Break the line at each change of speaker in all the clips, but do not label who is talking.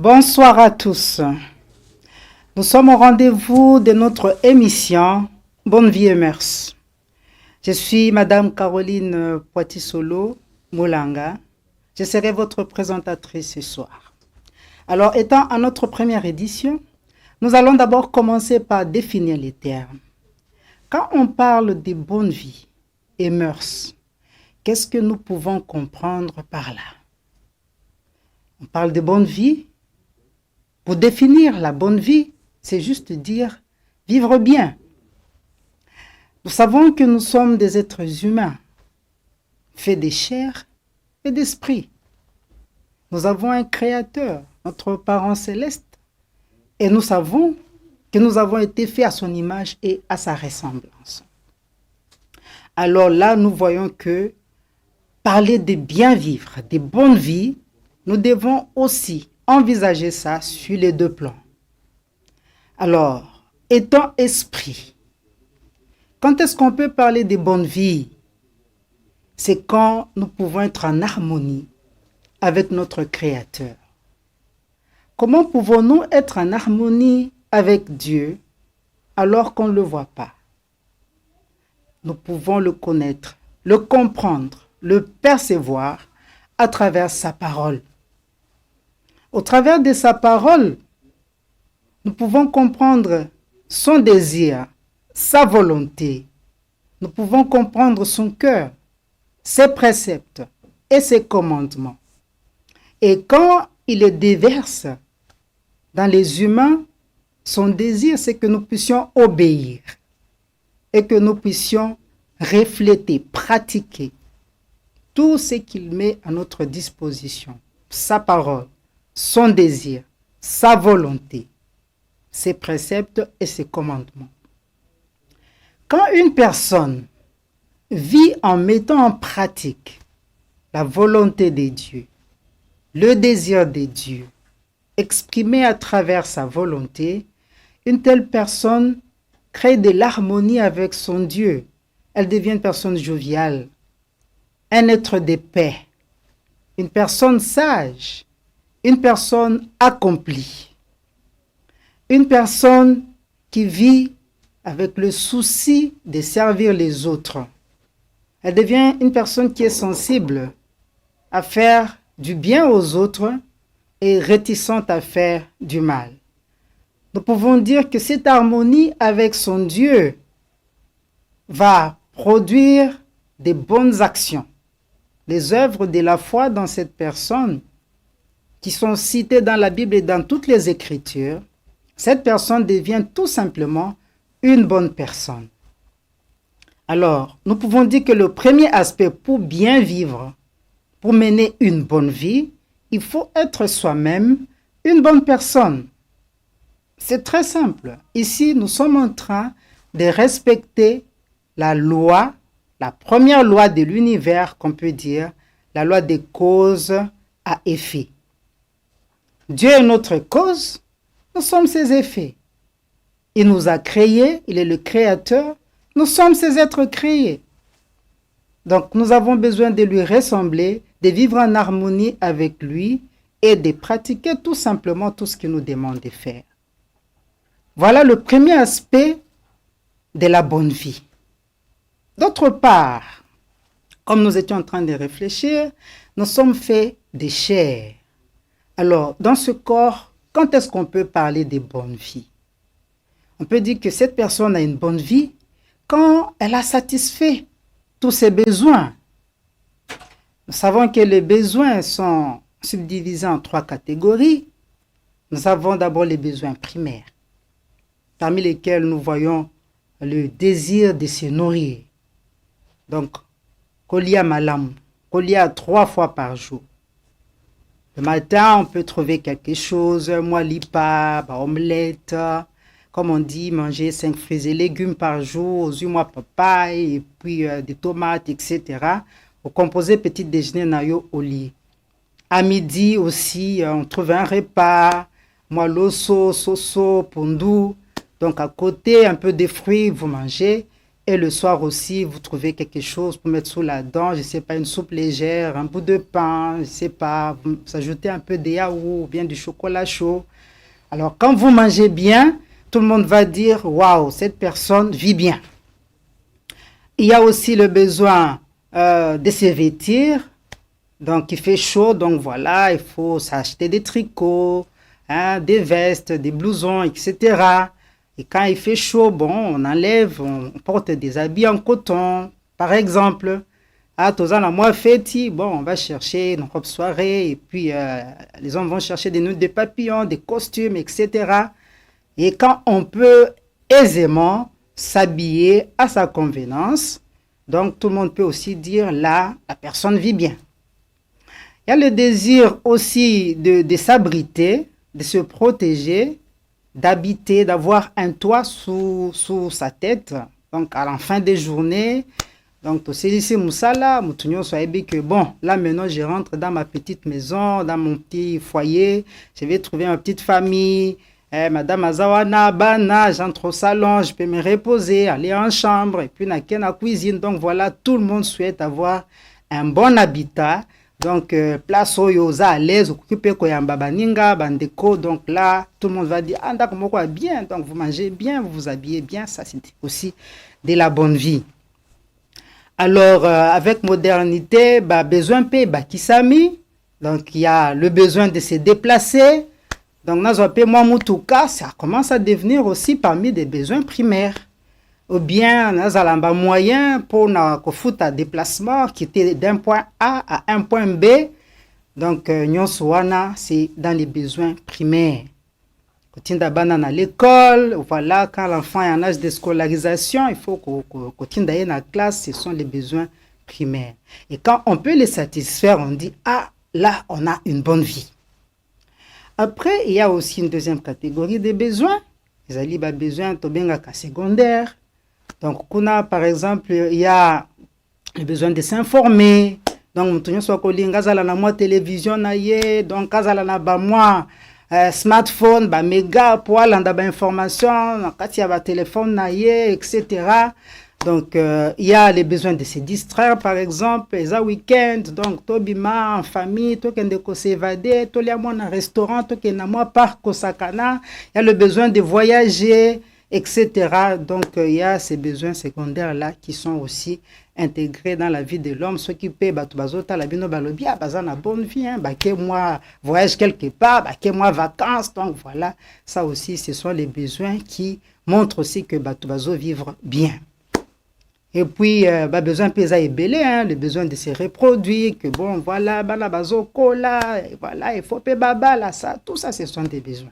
Bonsoir à tous. Nous sommes au rendez-vous de notre émission Bonne vie et mœurs. Je suis Madame Caroline Poitisolo Moulanga. Je serai votre présentatrice ce soir. Alors, étant à notre première édition, nous allons d'abord commencer par définir les termes. Quand on parle de bonne vie et mœurs, qu'est-ce que nous pouvons comprendre par là? On parle de bonne vie. Pour définir la bonne vie, c'est juste dire vivre bien. Nous savons que nous sommes des êtres humains, faits de chair et d'esprit. Nous avons un Créateur, notre Parent céleste, et nous savons que nous avons été faits à son image et à sa ressemblance. Alors là, nous voyons que parler de bien vivre, de bonne vie, nous devons aussi envisager ça sur les deux plans. Alors, étant esprit, quand est-ce qu'on peut parler de bonne vie? C'est quand nous pouvons être en harmonie avec notre Créateur. Comment pouvons-nous être en harmonie avec Dieu alors qu'on ne le voit pas? Nous pouvons le connaître, le comprendre, le percevoir à travers sa parole. Au travers de sa parole, nous pouvons comprendre son désir, sa volonté. Nous pouvons comprendre son cœur, ses préceptes et ses commandements. Et quand il les déverse dans les humains, son désir, c'est que nous puissions obéir et que nous puissions refléter, pratiquer tout ce qu'il met à notre disposition, sa parole, son désir, sa volonté, ses préceptes et ses commandements. Quand une personne vit en mettant en pratique la volonté de Dieu, le désir de Dieu, exprimé à travers sa volonté, une telle personne crée de l'harmonie avec son Dieu. Elle devient une personne joviale, un être de paix, une personne sage, une personne accomplie, une personne qui vit avec le souci de servir les autres. Elle devient une personne qui est sensible à faire du bien aux autres et réticente à faire du mal. Nous pouvons dire que cette harmonie avec son Dieu va produire des bonnes actions. Les œuvres de la foi dans cette personne qui sont citées dans la Bible et dans toutes les Écritures, cette personne devient tout simplement une bonne personne. Alors, nous pouvons dire que le premier aspect pour bien vivre, pour mener une bonne vie, il faut être soi-même une bonne personne. C'est très simple. Ici, nous sommes en train de respecter la loi, la première loi de l'univers qu'on peut dire, la loi des causes à effet. Dieu est notre cause, nous sommes ses effets. Il nous a créés, il est le créateur, nous sommes ses êtres créés. Donc nous avons besoin de lui ressembler, de vivre en harmonie avec lui et de pratiquer tout simplement tout ce qu'il nous demande de faire. Voilà le premier aspect de la bonne vie. D'autre part, comme nous étions en train de réfléchir, nous sommes faits de chair. Alors, dans ce corps, quand est-ce qu'on peut parler de bonne vie? On peut dire que cette personne a une bonne vie quand elle a satisfait tous ses besoins. Nous savons que les besoins sont subdivisés en 3 catégories. Nous avons d'abord les besoins primaires, parmi lesquels nous voyons le désir de se nourrir. Donc, kolia malam, kolia 3 fois par jour. Le matin, on peut trouver quelque chose, lipa, omelette, comme on dit, manger 5 fruits et légumes par jour, moi papaye, et puis des tomates, etc. Au composé petit déjeuner nayo au lit. À midi aussi, on trouve un repas, loso, soso, pondu. Donc à côté, un peu de fruits, vous mangez. Et le soir aussi, vous trouvez quelque chose pour mettre sous la dent, je ne sais pas, une soupe légère, un bout de pain, je ne sais pas, vous ajoutez un peu de yaourt ou bien du chocolat chaud. Alors, quand vous mangez bien, tout le monde va dire, waouh, cette personne vit bien. Il y a aussi le besoin de se vêtir. Donc, il fait chaud, donc voilà, il faut s'acheter des tricots, hein, des vestes, des blousons, etc. Et quand il fait chaud, bon, on enlève, on porte des habits en coton, par exemple. Ah, tous la mois fêti, bon, on va chercher une robe soirée, et puis les hommes vont chercher des nœuds de papillons, des costumes, etc. Et quand on peut aisément s'habiller à sa convenance, donc tout le monde peut aussi dire là, la personne vit bien. Il y a le désir aussi de s'abriter, de se protéger, d'habiter, d'avoir un toit sous sa tête. Donc, à la fin des journées, donc, tu sais, ici, Moussala, Moutounio, soit que bon, là maintenant, je rentre dans ma petite maison, dans mon petit foyer, je vais trouver ma petite famille. Madame Azawana, Bana, j'entre au salon, je peux me reposer, aller en chambre, et puis, dans la cuisine. Donc, voilà, tout le monde souhaite avoir un bon habitat. Donc, place où yoza à l'aise, occupé koyamba baninga, bandeko. Donc là, tout le monde va dire, ah, d'accord, moi, bien. Donc, vous mangez bien, vous vous habillez bien. Ça, c'est aussi de la bonne vie. Alors, avec modernité, bah, besoin paye, bah, kisami. Donc, il y a le besoin de se déplacer. Donc, moi, Moutouka, ça commence à devenir aussi parmi des besoins primaires. Ou bien, nous avons un moyen pour nous faire un déplacement qui était d'un point A à un point B. Donc, c'est dans les besoins primaires. Quand on est à l'école, voilà, quand l'enfant est en âge de scolarisation, il faut qu'on aille dans la classe, ce sont les besoins primaires. Et quand on peut les satisfaire, on dit, ah, là, on a une bonne vie. Après, il y a aussi une deuxième catégorie de besoins. Les alliés ont besoin de secondaire. Donc, par exemple, il y a le besoin de s'informer. Donc, on soit na télévision, donc, smartphone, méga, pour aller dans information, quand il y a téléphone, etc. Donc, il y a les besoins de se distraire, par exemple, les week-end, donc, tobima en famille, tokende ko s'évader, toliamon en restaurant, tokende moi parc Kosakana, il y a le besoin de voyager, etc. Donc, il y a ces besoins secondaires-là qui sont aussi intégrés dans la vie de l'homme. Ceux qui paient, la bonne vie, moi voyage quelque part, moi vacances. Donc, voilà, ça aussi, ce sont les besoins qui montrent aussi que Batubazo vivre bien. Et puis, besoin pesa et belé, le besoin de se reproduire, que bon, voilà, balabazo, cola, voilà, il faut payer baba, là, ça, tout ça, ce sont des besoins.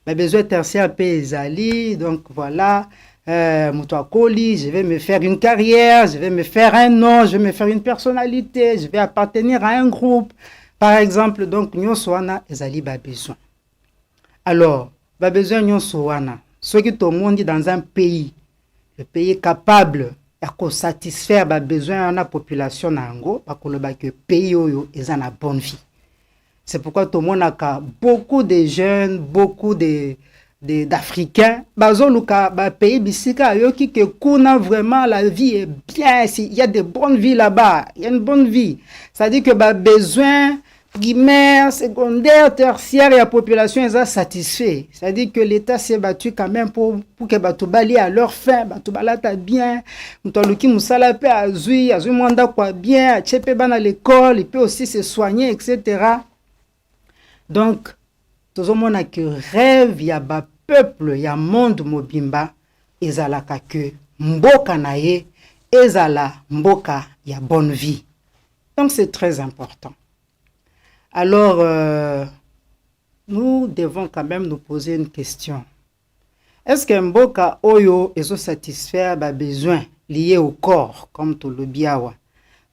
Mes besoins tertiaires paysali, donc voilà, je vais me faire une carrière, je vais me faire un nom, je vais me faire une personnalité, je vais appartenir à un groupe, par exemple. Donc, nous sommes ezali ba besoin. Alors, ba besoin nous sommes ceux qui tout le monde dans un pays, le pays est capable de satisfaire ba besoin de la population nango, parce que le pays est en bonne vie. C'est pourquoi tout le monde a beaucoup de jeunes, beaucoup d'Africains. Pays bisika yoki que kuna vraiment la vie est bien. Il y a de bonnes vies là-bas. Il y a une bonne vie. Ça dit que besoin primaire, secondaire, tertiaire et la population est satisfait. Ça dit que l'État s'est battu quand même pour que Batubali à leur fin, Batubala ta bien, Mutoluki Moussala peut azui mwanda quoi bien, Tchepe ban à l'école, il peut aussi se soigner, etc. Donc, tout le monde a que rêve, il y a un peuple, il y a un monde mobimba, ezalaka que mboka naye, ezala mboka, il y a bonne vie. Donc, c'est très important. Alors, nous devons quand même nous poser une question. Est-ce que mboka oyo ezo satisfaire ba besoins liés au corps, comme tout le biawa?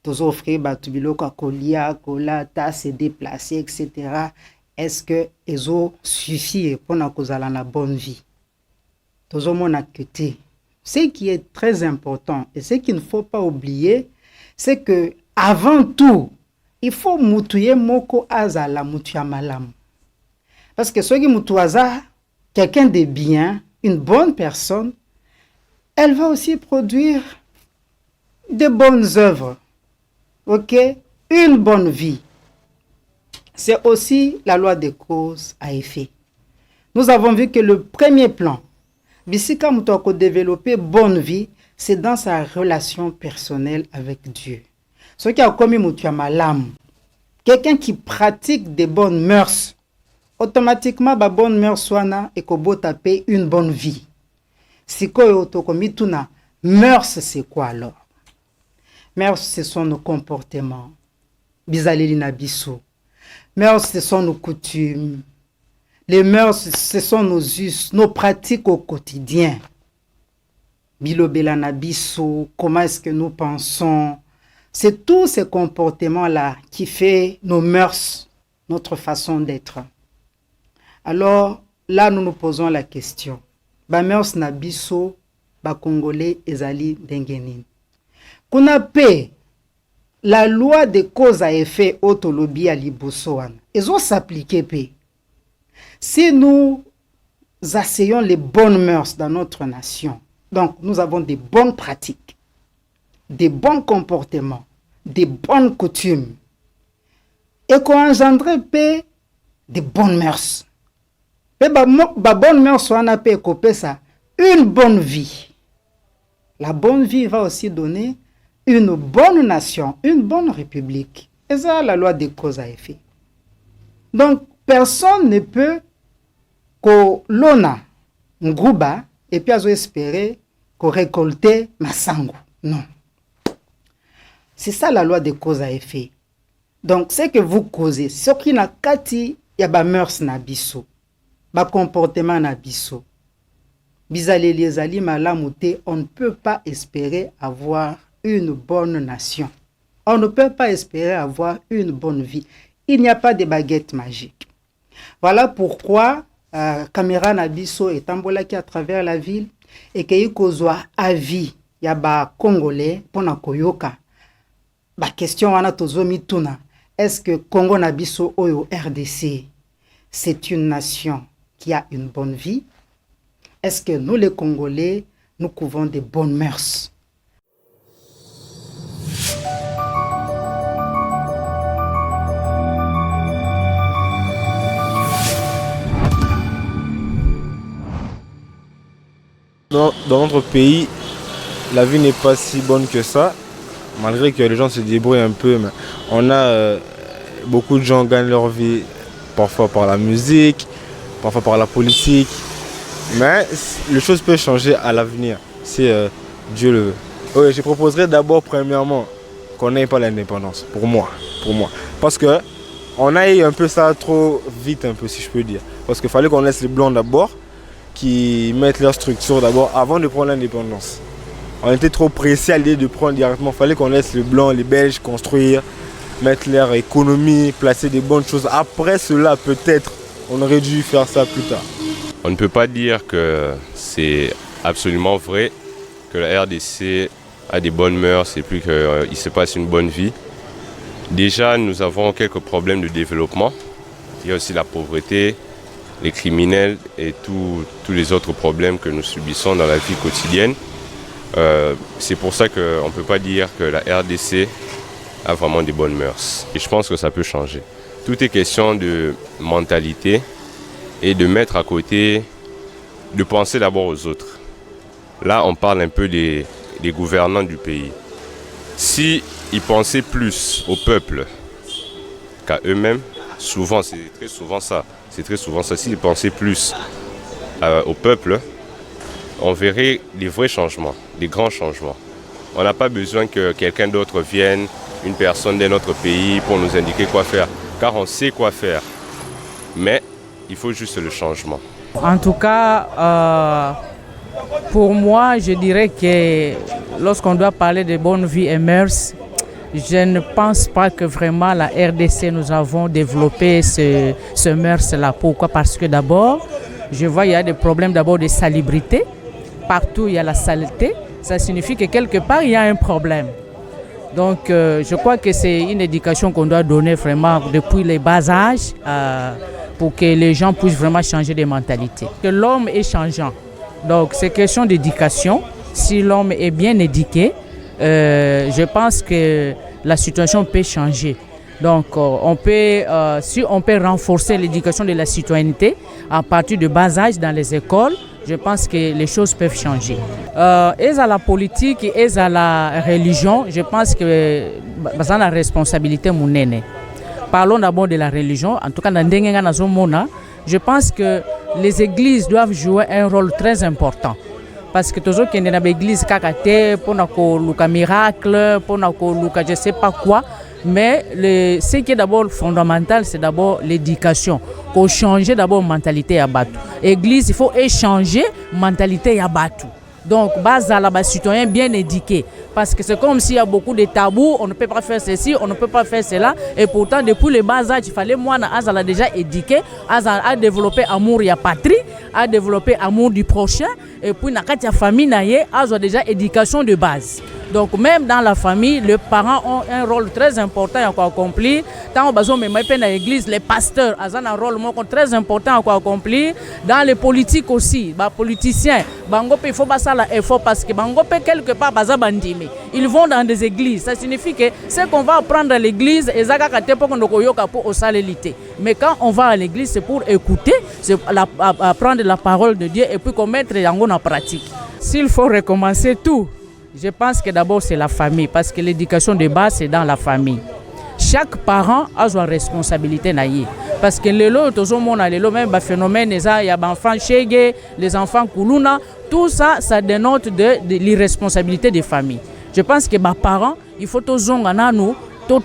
Tous offrir batubiloko kolia, kolata, se déplacer, etc. Est-ce que ezo suffit pour na kozala na bonne vie? Tozomona kete. Ce qui est très important et ce qu'il ne faut pas oublier, c'est que avant tout, il faut mutuye moko azala mutuya malam. Parce que ce qui mutuaza, quelqu'un de bien, une bonne personne, elle va aussi produire de bonnes œuvres. Ok? Une bonne vie. C'est aussi la loi de cause à effet. Nous avons vu que le premier plan, Bisika Moutoko développer bonne vie, c'est dans sa relation personnelle avec Dieu. Ce qui a commis Moutiama l'âme, quelqu'un qui pratique des bonnes mœurs, automatiquement, ba bonne mœurs soana et kobo taper une bonne vie. Si koyo tokomi tuna, mœurs c'est quoi alors? Mœurs ce sont nos comportements. Bizaleli na biso. Mœurs ce sont nos coutumes. Les mœurs ce sont nos us, nos pratiques au quotidien. Bilobela na biso, comment est-ce que nous pensons? C'est tous ces comportements-là qui fait nos mœurs, notre façon d'être. Alors, là, nous nous posons la question. Ba mœurs na biso, ba Congolais ezali dengenin. Kuna pe, la loi de cause à effet autolobi à libosoan. Ils ont s'appliquer pe. Si nous asseyons les bonnes mœurs dans notre nation, donc nous avons des bonnes pratiques, des bons comportements, des bonnes coutumes, et qu'on engendre des bonnes mœurs. Ba bonne mœurs soit ça une bonne vie. La bonne vie va aussi donner une bonne nation, une bonne république. Et ça, la loi des causes à effet. Donc, personne ne peut que l'ona ngouba et puis espérer qu'on récolte masango. Non. C'est ça la loi des causes à effet. Donc, ce que vous causez, ce qui n'a kati, y a ba mœurs na biso, ba comportement na biso. Bizaleli ezali malamuté, on ne peut pas espérer avoir une bonne nation. On ne peut pas espérer avoir une bonne vie. Il n'y a pas de baguette magique. Voilà pourquoi caméra na biso est embolaki à travers la ville et que ikozwa avis ya ba Congolais pona koyoka. Ba question wana tozomi tuna. Est-ce que Congo na biso oyo RDC c'est une nation qui a une bonne vie? Est-ce que nous les Congolais nous couvons des bonnes mœurs?
Dans notre pays, la vie n'est pas si bonne que ça, malgré que les gens se débrouillent un peu. Mais on a beaucoup de gens gagnent leur vie parfois par la musique, parfois par la politique. Mais les choses peuvent changer à l'avenir, si Dieu le veut. Oui, je proposerais d'abord, premièrement, qu'on n'ait pas l'indépendance, pour moi. Parce que on a eu un peu ça trop vite, un peu, si je peux dire. Parce qu'il fallait qu'on laisse les Blancs d'abord, qui mettent leur structure d'abord avant de prendre l'indépendance. On était trop pressés à l'idée de prendre directement. Il fallait qu'on laisse les Blancs, les Belges construire, mettre leur économie, placer des bonnes choses. Après cela, peut-être, on aurait dû faire ça plus tard.
On ne peut pas dire que c'est absolument vrai que la RDC a des bonnes mœurs et puis qu'il se passe une bonne vie. Déjà, nous avons quelques problèmes de développement. Il y a aussi la pauvreté, les criminels et tous les autres problèmes que nous subissons dans la vie quotidienne. C'est pour ça qu'on ne peut pas dire que la RDC a vraiment des bonnes mœurs. Et je pense que ça peut changer. Tout est question de mentalité et de mettre à côté, de penser d'abord aux autres. Là, on parle un peu des gouvernants du pays. Si ils pensaient plus au peuple qu'à eux-mêmes, souvent, c'est très souvent ça. S'ils pensaient plus au peuple, on verrait des vrais changements, des grands changements. On n'a pas besoin que quelqu'un d'autre vienne, une personne d'un autre pays pour nous indiquer quoi faire, car on sait quoi faire. Mais il faut juste le changement.
En tout cas, pour moi, je dirais que lorsqu'on doit parler de bonne vie et mœurs, je ne pense pas que vraiment la RDC, nous avons développé ce mœurs-là. Pourquoi? Parce que d'abord, je vois qu'il y a des problèmes d'abord de salubrité. Partout, il y a la saleté. Ça signifie que quelque part, il y a un problème. Donc, je crois que c'est une éducation qu'on doit donner vraiment depuis les bas âges pour que les gens puissent vraiment changer de mentalité. Que l'homme est changeant. Donc, c'est question d'éducation. si l'homme est bien éduqué, je pense que la situation peut changer. Donc, si on peut renforcer l'éducation de la citoyenneté à partir de bas âge dans les écoles, je pense que les choses peuvent changer. Et à la politique et à la religion, je pense que c'est la responsabilité monene. Parlons d'abord de la religion. En tout cas, dans Ndengenga Nazomona, je pense que les églises doivent jouer un rôle très important. Parce que toujours qu'il y a des églises kakate, pour un miracle, pour un je ne sais pas quoi. Mais ce qui est d'abord fondamental, c'est d'abord l'éducation. Il faut changer d'abord la mentalité à Batu. L'église, il faut échanger la mentalité à Batu. Donc, les citoyens bien éduqués. Parce que c'est comme s'il y a beaucoup de tabous, on ne peut pas faire ceci, on ne peut pas faire cela. Et pourtant, depuis le bas âge, il fallait moi, Azala déjà éduqué, Azala a développé amour de la patrie, a développé amour du prochain. Et puis, dans la famille, Azala déjà éducation de base. Donc, même dans la famille, les parents ont un rôle très important à accomplir. Tant que dans l'église, les pasteurs ont un rôle très important à accomplir. Dans les politiques aussi, les politiciens, il faut pas ça l'effort parce que quelque part, ils vont dans des églises. Ça signifie que ce qu'on va apprendre à l'église, mais quand on va à l'église, c'est pour écouter, c'est apprendre la parole de Dieu et puis qu'on mette en pratique. S'il faut recommencer tout, je pense que d'abord c'est la famille, parce que l'éducation de base c'est dans la famille. Chaque parent a sa responsabilité. Parce que même phénomène, il y a des enfants chégués, les enfants koulouna, tout ça, ça dénote de l'irresponsabilité des familles. Je pense que les parents, il faut tous nous, tout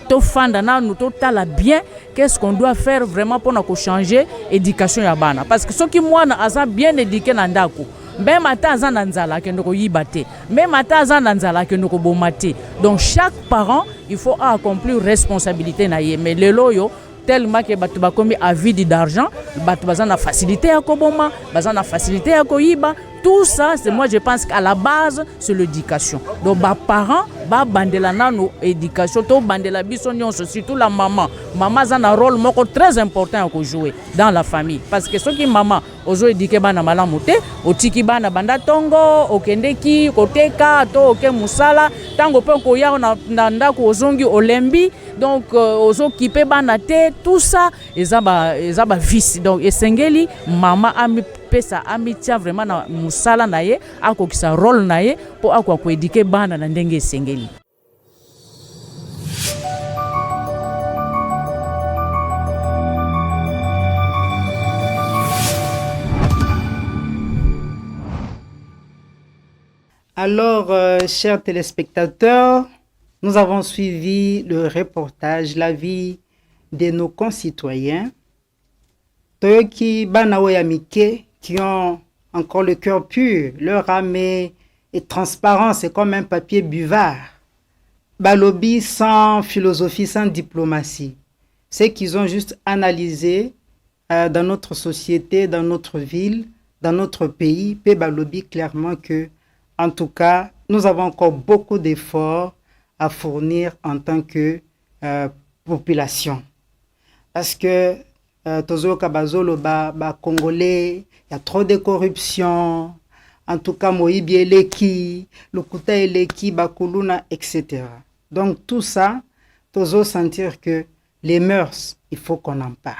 bien, qu'est-ce qu'on doit faire vraiment pour changer l'éducation ya bana. Parce que ceux qui moi bien éduqués nandako. Même ata nanzala ke ndoko yibate, même ata nanzala ke ndoko bomate. Donc chaque parent, il faut accomplir responsabilité na ye. Mais le loyo tellement que batu ba komi avide d'argent, batu bazana facilité à koboma, bazana facilité à koyiba. Tout ça, c'est moi je pense qu'à la base c'est l'éducation. Donc ba parents ba bandela na no éducation, to bandela biso nyonso, surtout la maman. Maman a un rôle très important à jouer dans la famille parce que ce qui maman ozo éduquer bana malamu te, otiki bana banda tongo, okendeki, koteka, to oke musala, tango pe ko ya na ndako ozongi olembi, donc ozo kipe bana te, tout ça ezaba vice. Donc esengeli maman ami pesa amitia vraiment na musala na ye, akokisa rôle na ye po akwa ko éduquer bana na ndenge esengeli.
Alors, chers téléspectateurs, nous avons suivi le reportage, la vie de nos concitoyens, Toyoki Banaoyamike, qui ont encore le cœur pur, leur âme est transparente, c'est comme un papier buvard. Balobi sans philosophie, sans diplomatie. C'est qu'ils ont juste analysé dans notre société, dans notre ville, dans notre pays, P. Balobi clairement que en tout cas, nous avons encore beaucoup d'efforts à fournir en tant que population. Parce que Tozo Kabazolo, Congolais, il y a trop de corruption. En tout cas, Moïbi Eleki, Lukuta Eleki, Bakuluna, etc. Donc tout ça, Tozo sentir que les mœurs, il faut qu'on en parle.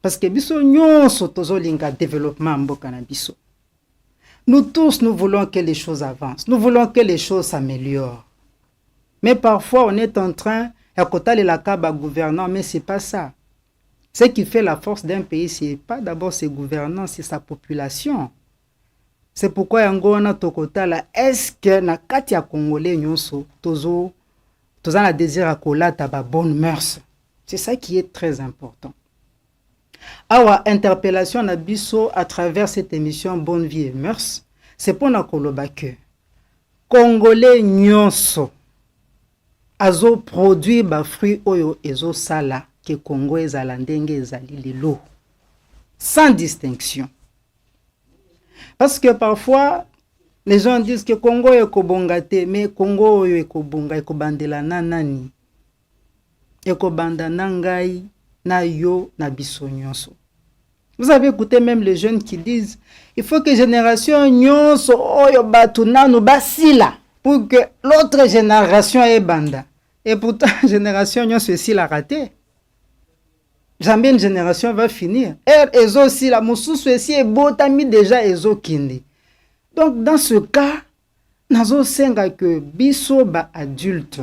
Parce que biso nyonso Tozo linga développement mboka na biso. Nous tous, nous voulons que les choses avancent. Nous voulons que les choses s'améliorent. Mais parfois, on est en train, à côté de la caba gouvernant, mais ce n'est pas ça. Ce qui fait la force d'un pays, ce n'est pas d'abord ses gouvernants, c'est sa population. C'est pourquoi Yangona Tokotala, est-ce que na katia Congolais nyonso, tozo na désir à kolata ba bonne mœurs. C'est ça qui est très important. Awa interpellation na biso à travers cette émission Bonne Vie et Mœurs, c'est pour na koloba que Congolais nyonso azo produit ba fruit oyo ezo sala que Congo ezala ndenge ezali lelo sans distinction. Parce que parfois les gens disent que Congo est kobongate, mais Congo oyo ekobonga ekobandela na nani? Ekobanda na ngai na yo na biso nyonso. Vous avez écouté même les jeunes qui disent il faut que génération nyonso oyo batu nanu basila pour que l'autre génération ait banda. Et pourtant, génération nyonso aussi l'a raté. Jamais une génération va finir. Ezo aussi la mosusu aussi est botami déjà ezo kindi. Donc dans ce cas, nazo senga que biso ba adulte,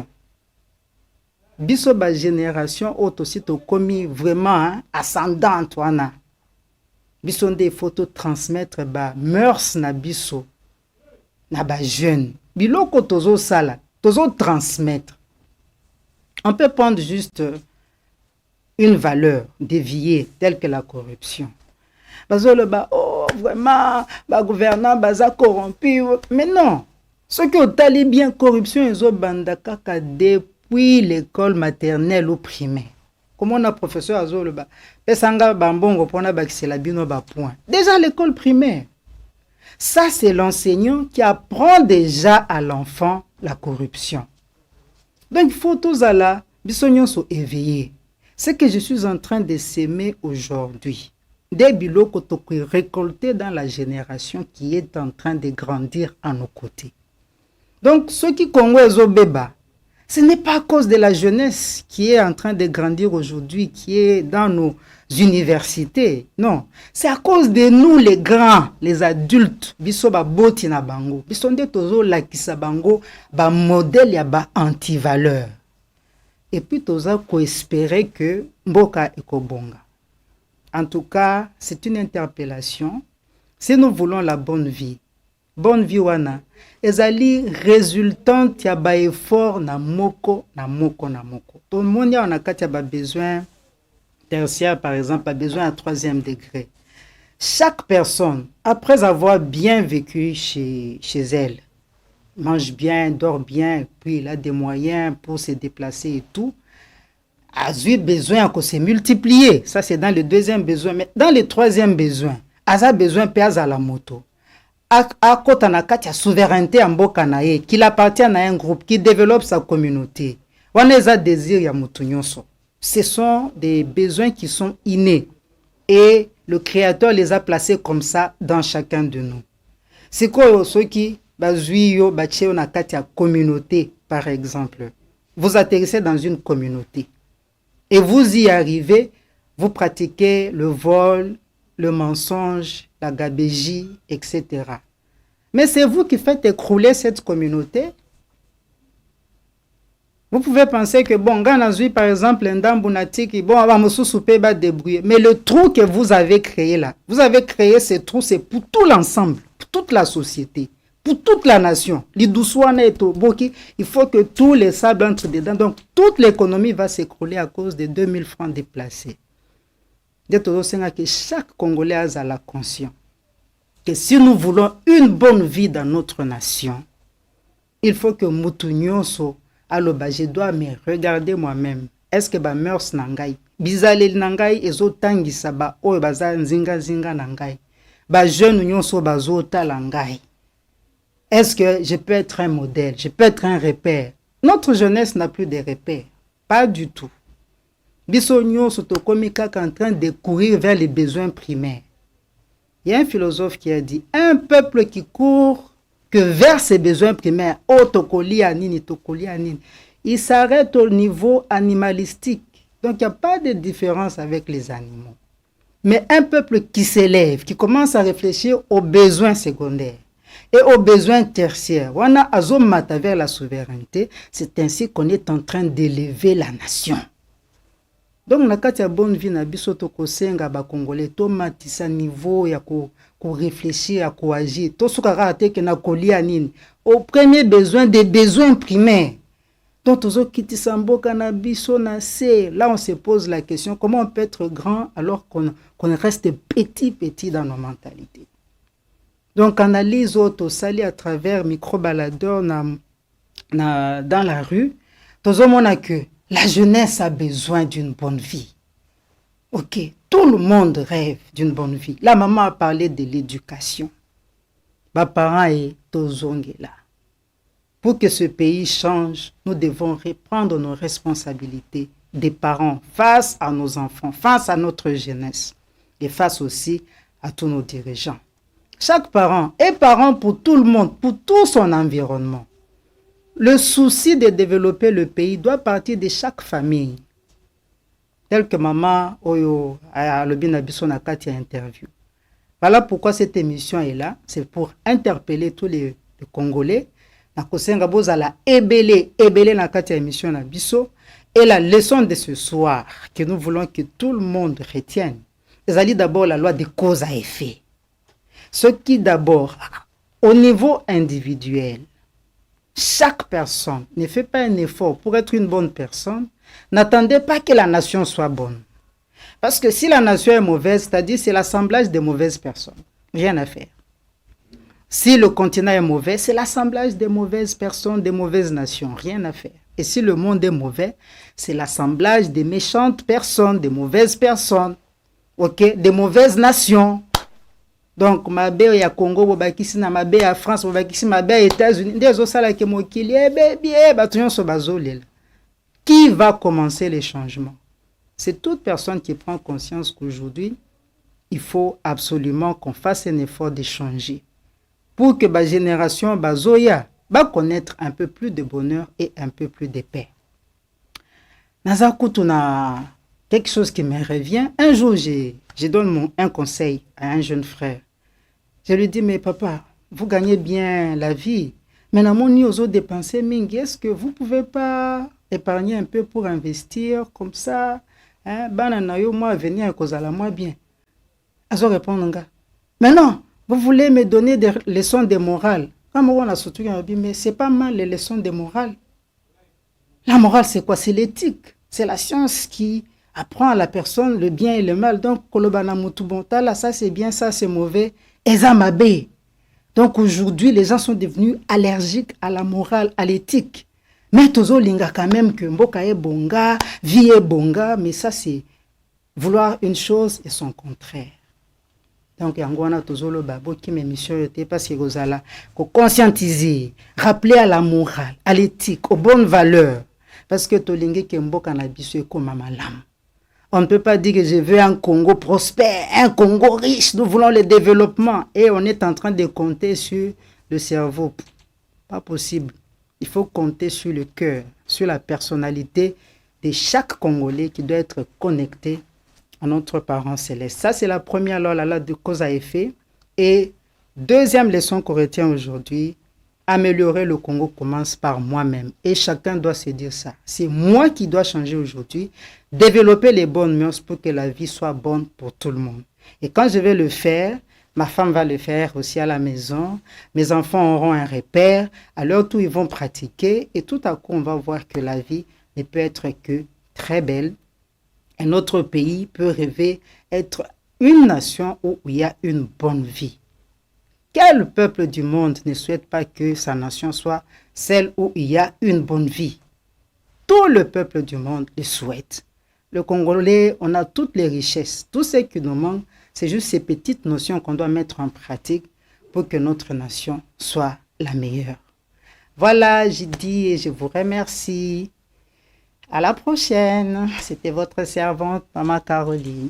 biso ba génération auto aussi to komi vraiment ascendante wana. Biso nde photo transmettre ba mœurs na biso na ba jeune. Biloko tozo sala, tozo transmettre. On peut prendre juste une valeur déviée telle que la corruption. Bazolo ba oh vraiment ba gouvernant baza corrompu mais non. Ce qui otali bien corruption ezo banda kaka depuis l'école maternelle ou primaire. Comment on a professeur azolo ba pesanga bambongo pona bakisela bino ba point. Déjà à l'école primaire. Ça c'est l'enseignant qui apprend déjà à l'enfant la corruption. Donc il faut tous là biso nyonso éveillé. Ce que je suis en train de s'aimer aujourd'hui, des biloko toko récoltés dans la génération qui est en train de grandir à nos côtés. Donc, ceux qui Congo ezobeba, ce n'est pas à cause de la jeunesse qui est en train de grandir aujourd'hui, qui est dans nos universités. Non, c'est à cause de nous les grands, les adultes. Biso ba boti na bango. Biso nde tozo lakisa bango ba modèle ya ba anti-valeur. Et puis, toza ko espérer que mboka ekobonga. En tout cas, c'est une interpellation. Si nous voulons la bonne vie wana, ezali résultante ya ba effort na moko. Tout le monde a un besoin tertiaire, par exemple, a besoin à 3e degré. Chaque personne, après avoir bien vécu chez elle, mange bien, dort bien, puis il a des moyens pour se déplacer et tout, a eu besoin de se multiplier. Ça, c'est dans le 2e besoin. Mais dans le 3e besoin, a besoin de à la moto. A côté de souveraineté en Bokanaye, qu'il appartient à un groupe qui développe sa communauté. On a désir ya mutunyonso. Ce sont des besoins qui sont innés. Et le Créateur les a placés comme ça dans chacun de nous. C'est quoi ceux qui bazuyo bache na katia communauté par exemple. Vous atterrissez dans une communauté et vous y arrivez, vous pratiquez le vol, le mensonge, la gabégie, etc. Mais c'est vous qui faites écrouler cette communauté. Vous pouvez penser que bon, Ganazui par exemple, Ndambunatiki, bon, va débrouiller. Mais le trou que vous avez créé là, vous avez créé ce trou, c'est pour tout l'ensemble, pour toute la société. Pour toute la nation, il faut que tous les sables entrent dedans. Donc, toute l'économie va s'écrouler à cause de 2000 francs déplacés. Que chaque Congolais a la conscience que si nous voulons une bonne vie dans notre nation, il faut que Moutounyoso, aloba, je dois me regarder moi-même. Est-ce que ba mœurs nangai, bizalel nangai ezo tangisa ba oyo baza nzinga nangai, ba jeune nyonso bazo talangai. Est-ce que je peux être un modèle? Je peux être un repère? Notre jeunesse n'a plus de repères. Pas du tout. Bisogno sotokomika en train de courir vers les besoins primaires. Il y a un philosophe qui a dit, un peuple qui court que vers ses besoins primaires, il s'arrête au niveau animalistique. Donc il n'y a pas de différence avec les animaux. Mais un peuple qui s'élève, qui commence à réfléchir aux besoins secondaires, et aux besoins tertiaires. On a azomata vers la souveraineté. C'est ainsi qu'on est en train d'élever la nation. Donc, na kati ya bonne vie na biso to kosenga ba Congolais to matisa niveau ya ko réfléchir à ko agir. To sukara te ke na kolia nini. Au premier besoin des besoins primaires. Donc, tozo kitisa mboka na biso na se. Là, on se pose la question comment on peut être grand alors qu'on reste petit dans nos mentalités. Donc, analyse auto sali à travers micro-baladeur dans la rue. Tout le monde a que la jeunesse a besoin d'une bonne vie. Ok, tout le monde rêve d'une bonne vie. La maman a parlé de l'éducation. Ma parent est tozongela. Pour que ce pays change, nous devons reprendre nos responsabilités des parents face à nos enfants, face à notre jeunesse. et face aussi à tous nos dirigeants. Chaque parent est parent pour tout le monde, pour tout son environnement. Le souci de développer le pays doit partir de chaque famille. Tel que maman Oyo a l'obina biso na kati interview. Voilà pourquoi cette émission est là. C'est pour interpeller tous les Congolais. Na kosenga bozala ebele na kati émission na biso. Et la leçon de ce soir que nous voulons que tout le monde retienne, c'est d'abord la loi de cause à effet. Ce qui d'abord, au niveau individuel, chaque personne ne fait pas un effort pour être une bonne personne. N'attendez pas que la nation soit bonne. Parce que si la nation est mauvaise, c'est-à-dire c'est l'assemblage de mauvaises personnes. Rien à faire. Si le continent est mauvais, c'est l'assemblage de mauvaises personnes, de mauvaises nations. Rien à faire. Et si le monde est mauvais, c'est l'assemblage de méchantes personnes, de mauvaises personnes, ok, de mauvaises nations. Donc, mabe ya Congo, bobakisi na mabe ya France, bobakisi mabe ya États-Unis, ndezo sala ke mokili, batunyon so bazolela. Qui va commencer les changements? C'est toute personne qui prend conscience qu'aujourd'hui, il faut absolument qu'on fasse un effort de changer pour que la génération bazoya va connaître un peu plus de bonheur et un peu plus de paix. Nazakutuna, quelque chose qui me revient. Un jour, je donne un conseil à un jeune frère. Je lui dis, mais papa, vous gagnez bien la vie. Mais dans mon niveau dépenser mingi, est-ce que vous ne pouvez pas épargner un peu pour investir comme ça? Bananayo, moi, venir à cause à la moi bien. Azo répondre, mais non, vous voulez me donner des leçons de morale. Comme on a surtout dit, mais c'est pas mal les leçons de morale. La morale, c'est quoi? C'est l'éthique. C'est la science qui apprend à la personne le bien et le mal. Donc, kolobana mutubontala, ça c'est bien, ça c'est mauvais. Ezamabe. Donc aujourd'hui, les gens sont devenus allergiques à la morale, à l'éthique. Mais tozo linga quand même que mboka est bonga, vie est bonga, mais ça c'est vouloir une chose et son contraire. Donc yangwana tozo lo babo qui m'émission était parce que gozala ko conscientiser, rappeler à la morale, à l'éthique, aux bonnes valeurs, parce que tolingi ke mboka na biso ko mamalam. On ne peut pas dire que je veux un Congo prospère, un Congo riche. Nous voulons le développement. Et on est en train de compter sur le cerveau. Pas possible. Il faut compter sur le cœur, sur la personnalité de chaque Congolais qui doit être connecté à notre parent céleste. Ça, c'est la première loi de cause à effet. Et deuxième leçon qu'on retient aujourd'hui, améliorer le Congo commence par moi-même. Et chacun doit se dire ça. C'est moi qui dois changer aujourd'hui, développer les bonnes mœurs pour que la vie soit bonne pour tout le monde. Et quand je vais le faire, ma femme va le faire aussi à la maison. Mes enfants auront un repère. À leur tour, ils vont pratiquer. Et tout à coup, on va voir que la vie ne peut être que très belle. Et notre pays peut rêver être une nation où il y a une bonne vie. Quel peuple du monde ne souhaite pas que sa nation soit celle où il y a une bonne vie? Tout le peuple du monde le souhaite. Le Congolais, on a toutes les richesses. Tout ce qui nous manque, c'est juste ces petites notions qu'on doit mettre en pratique pour que notre nation soit la meilleure. Voilà, j'ai dit et je vous remercie. À la prochaine. C'était votre servante, Maman Caroline.